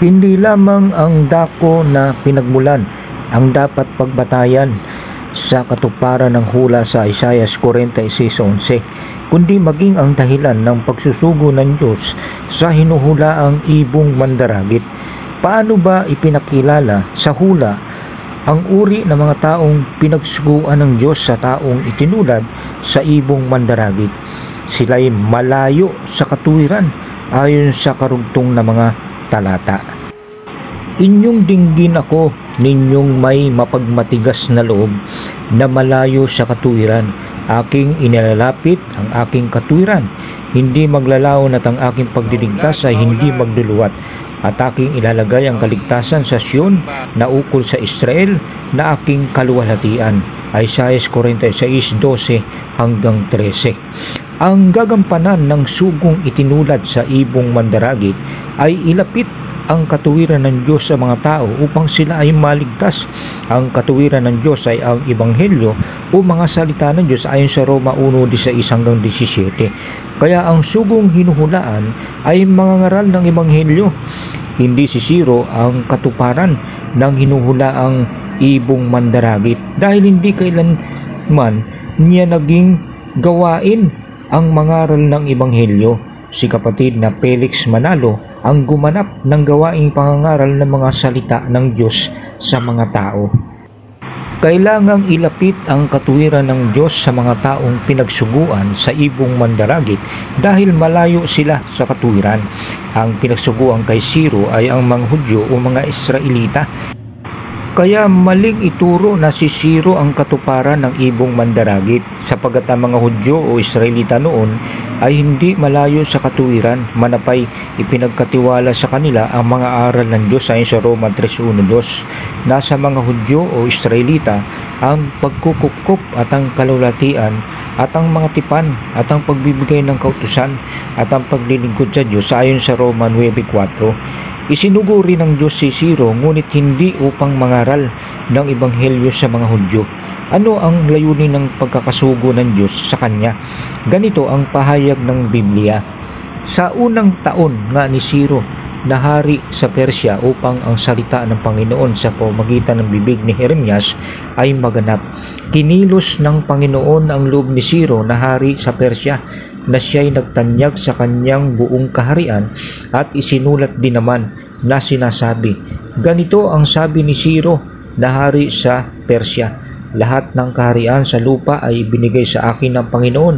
Hindi lamang ang dako na pinagmulan ang dapat pagbatayan sa katuparan ng hula sa Isaiah 46:11, kundi maging ang dahilan ng pagsusugo ng Diyos sa hinuhulaang ibong mandaragit. Paano ba ipinakilala sa hula ang uri ng mga taong pinagsuguan ng Diyos sa taong itinulad sa ibong mandaragit? Sila'y malayo sa katuwiran ayon sa karugtong na mga talata. Inyong dinggin ako, ninyong may mapagmatigas na loob na malayo sa katuwiran. Aking inilalapit ang aking katuwiran, hindi maglalaon at ang aking pagliligtas ay hindi magluluwat. At aking ilalagay ang kaligtasan sa Sion na ukol sa Israel na aking kaluwalhatian. Isaiah 46:12 hanggang 13. Ang gagampanan ng sugong itinulad sa ibong mandaragit ay ilapit ang katuwiran ng Diyos sa mga tao upang sila ay maligtas. Ang katuwiran ng Diyos ay ang Ebanghelyo o mga salita ng Diyos ayon sa Roma 1:16 hanggang 17. Kaya ang sugong hinuhulaan ay mga ngaral ng Ebanghelyo. Hindi sisiro ang katuparan ng hinuhulaang ibong mandaragit dahil hindi kailanman niya naging gawain ang mangaral ng Ebanghelyo. Si kapatid na Felix Manalo ang gumanap ng gawaing pangangaral ng mga salita ng Diyos sa mga tao. Kailangang ilapit ang katuwiran ng Diyos sa mga taong pinagsuguan sa ibong mandaragit dahil malayo sila sa katuwiran. Ang pinagsuguan kay Siro ay ang mga Hudyo o mga Israelita. Kaya maling ituro na si Siro ang katuparan ng ibong mandaragit sapagat ang mga Hudyo o Israelita noon ay hindi malayo sa katuwiran, manapay ipinagkatiwala sa kanila ang mga aral ng Diyos ayon sa Roma 3:1-2. Nasa mga Hudyo o Israelita ang pagkukupkup at ang kalulatian at ang mga tipan at ang pagbibigay ng kautusan at ang paglilingkod sa Diyos ayon sa Roma 9:4. Isinuguri ng Diyos si Siro ngunit hindi upang mangaral ng Ebanghelyo sa mga Hudyo. Ano ang layunin ng pagkakasugo ng Diyos sa kanya? Ganito ang pahayag ng Biblia. Sa unang taon nga ni Siro na hari sa Persya upang ang salita ng Panginoon sa pamamagitan ng bibig ni Jeremias ay maganap. Kinilos ng Panginoon ang loob ni Siro na hari sa Persya na siya'y nagtanyag sa kanyang buong kaharian at isinulat din naman na sinasabi, ganito ang sabi ni Siro na hari sa Persya, lahat ng kaharian sa lupa ay binigay sa akin ng Panginoon,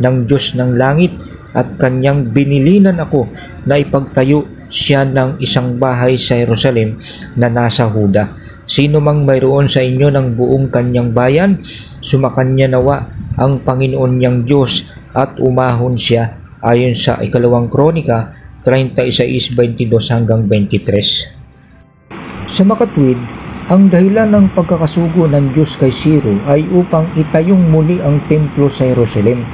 ng Diyos ng langit, at kanyang binilinan ako na ipagtayo siya ng isang bahay sa Jerusalem na nasa Huda. Sino mang mayroon sa inyo ng buong kanyang bayan, sumakanya nawa ang Panginoon niyang Diyos at umahon siya ayon sa 2 Kronika 36:22 hanggang 23. Sa makatwid, ang dahilan ng pagkakasugo ng Diyos kay Siro ay upang itayong muli ang templo sa Jerusalem.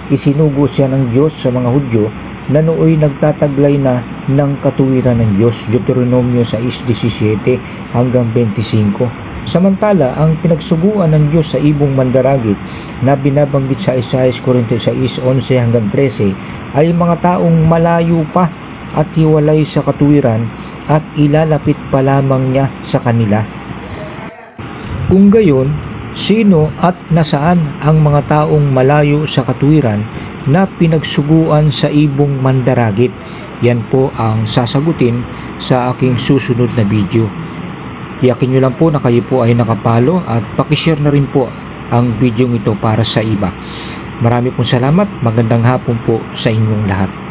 Isinugo siya ng Diyos sa mga Hudyo na nooy nagtataglay na ng katuwiran ng Diyos, Deuteronomio 6:17 hanggang 25. Samantala, ang pinagsuguan ng Diyos sa ibong mandaragit na binabanggit sa Isaiah 46:11 hanggang 13 ay mga taong malayo pa at hiwalay sa katuwiran at ilalapit pa lamang niya sa kanila. Kung gayon, sino at nasaan ang mga taong malayo sa katuwiran na pinagsuguan sa ibong mandaragit? Yan po ang sasagutin sa aking susunod na video. Iyakin nyo lang po na kayo po ay nakapalo at pakishare na rin po ang video ito para sa iba. Marami pong salamat, magandang hapon po sa inyong lahat.